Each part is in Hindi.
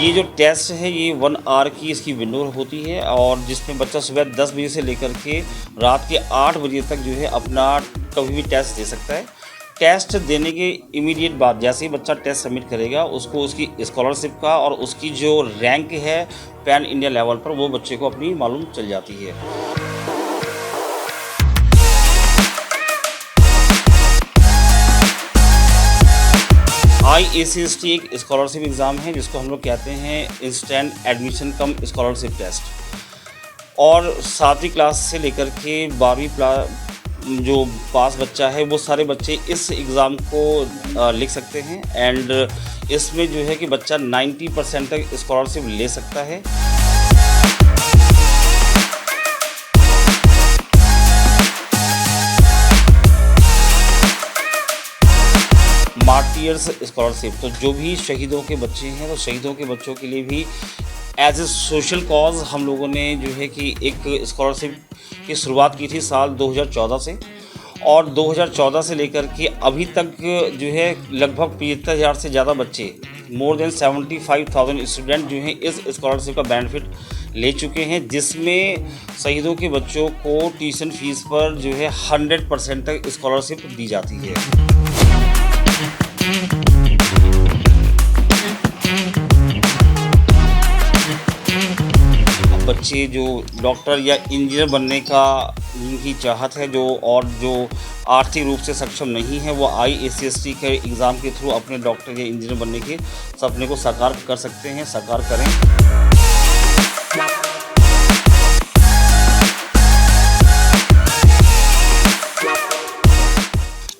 ये जो टेस्ट है ये 1 आवर की इसकी विंडो होती है और जिसमें बच्चा सुबह 10 बजे से लेकर के रात के 8 बजे तक जो है अपना कभी भी टेस्ट दे सकता है। टेस्ट देने के इमीडिएट बाद जैसे ही बच्चा टेस्ट सबमिट करेगा उसको उसकी स्कॉलरशिप का और उसकी जो रैंक है पैन इंडिया लेवल पर वो बच्चे को अपनी मालूम चल जाती है। IACST एक स्कॉलरशिप एग्ज़ाम है जिसको हम लोग कहते हैं instant admission cum scholarship test और 7वीं क्लास से लेकर के 12वीं जो पास बच्चा है वो सारे बच्चे इस एग्ज़ाम को लिख सकते हैं एंड इसमें जो है कि बच्चा 90% तक स्कॉलरशिप ले सकता है। मार्टियर्स स्कॉलरशिप तो जो भी शहीदों के बच्चे हैं तो शहीदों के बच्चों के लिए भी एज ए सोशल कॉज हम लोगों ने जो है कि एक स्कॉलरशिप की शुरुआत की थी साल 2014 से और 2014 से लेकर के अभी तक जो है लगभग 75,000 से ज़्यादा बच्चे मोर देन 75,000 स्टूडेंट जो हैं इस स्कॉलरशिप का बेनिफिट ले चुके हैं, जिसमें शहीदों के बच्चों को ट्यूशन फीस पर जो है 100% तक स्कॉलरशिप दी जाती है। बच्चे जो डॉक्टर या इंजीनियर बनने का उनकी चाहत है जो आर्थिक रूप से सक्षम नहीं है वो IACST के एग्ज़ाम के थ्रू अपने डॉक्टर या इंजीनियर बनने के सपने को साकार कर सकते हैं, साकार करें।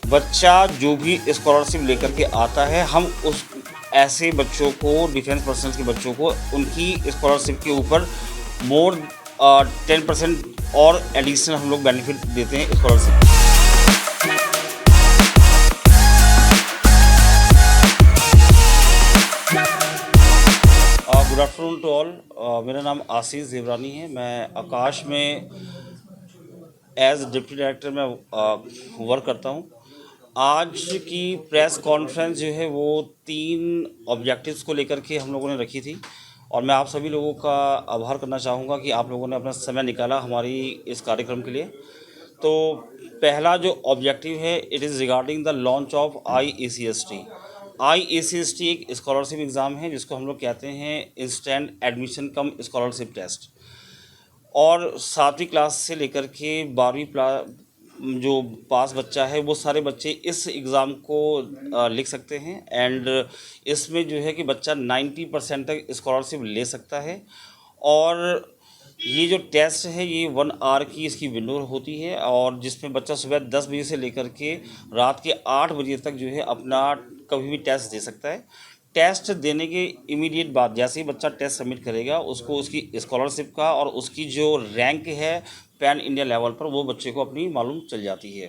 बच्चा जो भी स्कॉलरशिप लेकर के आता है हम उस ऐसे बच्चों को डिफेंस पर्सनल के बच्चों को उनकी स्कॉलरशिप के ऊपर मोर 10% और एडिशनल हम लोग बेनिफिट देते हैं scholarship. Good afternoon to all. मेरा नाम आशीष देवरानी है। मैं आकाश में एज डिप्टी डायरेक्टर में वर्क करता हूँ। आज की प्रेस कॉन्फ्रेंस जो है वो 3 ऑब्जेक्टिव्स को लेकर के हम लोगों ने रखी थी और मैं आप सभी लोगों का आभार करना चाहूँगा कि आप लोगों ने अपना समय निकाला हमारी इस कार्यक्रम के लिए। तो पहला जो ऑब्जेक्टिव है it is regarding the launch of IACST। IACST एक स्कॉलरशिप एग्ज़ाम है जिसको हम लोग कहते हैं instant admission cum scholarship test और 7वीं क्लास से लेकर के 12वीं जो पास बच्चा है वो सारे बच्चे इस एग्ज़ाम को लिख सकते हैं एंड इसमें जो है कि बच्चा 90% तक स्कॉलरशिप ले सकता है और ये जो टेस्ट है ये 1 आवर की इसकी विंडो होती है और जिसमें बच्चा सुबह 10 बजे से लेकर के रात के 8 बजे तक जो है अपना कभी भी टेस्ट दे सकता है। टेस्ट देने के इमीडिएट बाद जैसे ही बच्चा टेस्ट सबमिट करेगा उसको उसकी स्कॉलरशिप का और उसकी जो रैंक है पैन इंडिया लेवल पर वो बच्चे को अपनी मालूम चल जाती है।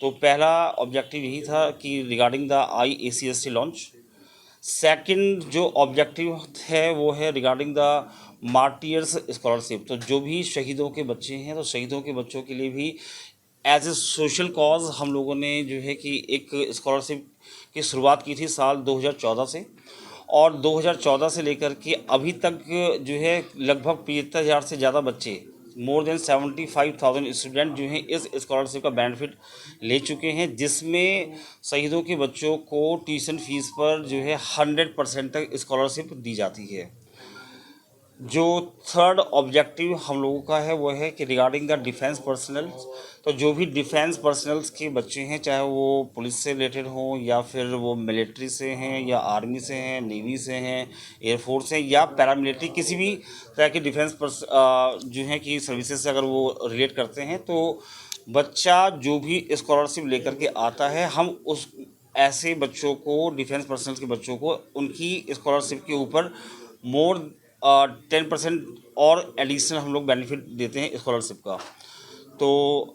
तो पहला ऑब्जेक्टिव यही था कि regarding the IACST launch. Second जो ऑब्जेक्टिव है वो है रिगार्डिंग द मार्टियर्स स्कॉलरशिप तो जो भी शहीदों के बच्चे हैं तो शहीदों के बच्चों के लिए भी एज ए सोशल कॉज हम लोगों ने जो है कि एक स्कॉलरशिप की शुरुआत की थी साल 2014 से और 2014 से लेकर के अभी तक जो है लगभग 75,000 से ज़्यादा बच्चे मोर देन 75,000 स्टूडेंट जो हैं इस स्कॉलरशिप का बेनिफिट ले चुके हैं, जिसमें शहीदों के बच्चों को ट्यूशन फीस पर जो है 100% तक स्कॉलरशिप दी जाती है। जो थर्ड ऑब्जेक्टिव हम लोगों का है वो है कि रिगार्डिंग द डिफेंस पर्सनल्स तो जो भी डिफेंस पर्सनल्स के बच्चे हैं चाहे वो पुलिस से रिलेटेड हों या फिर वो मिलिट्री से हैं या आर्मी से हैं, नेवी से हैं, एयरफोर्स से या पैरामिलिट्री किसी भी तरह के डिफेंस जो हैं कि सर्विसेज से अगर वो रिलेट करते हैं तो बच्चा जो भी स्कॉलरशिप लेकर के आता है हम उस ऐसे बच्चों को डिफेंस पर्सनल्स के बच्चों को उनकी स्कॉलरशिप के ऊपर मोर 10% और एडिशनल हम लोग बेनिफिट देते हैं स्कॉलरशिप का। तो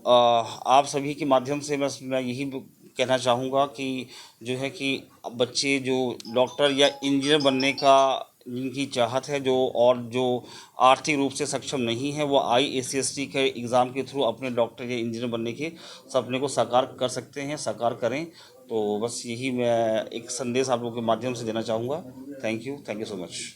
आप सभी के माध्यम से बस मैं यही कहना चाहूँगा कि जो है कि बच्चे जो डॉक्टर या इंजीनियर बनने का जिनकी चाहत है जो आर्थिक रूप से सक्षम नहीं है वो IACST के एग्ज़ाम के थ्रू अपने डॉक्टर या इंजीनियर बनने के सपने को साकार कर सकते हैं, साकार करें। तो बस यही मैं एक संदेश आप लोगों के माध्यम से देना चाहूँगा। Thank you so much.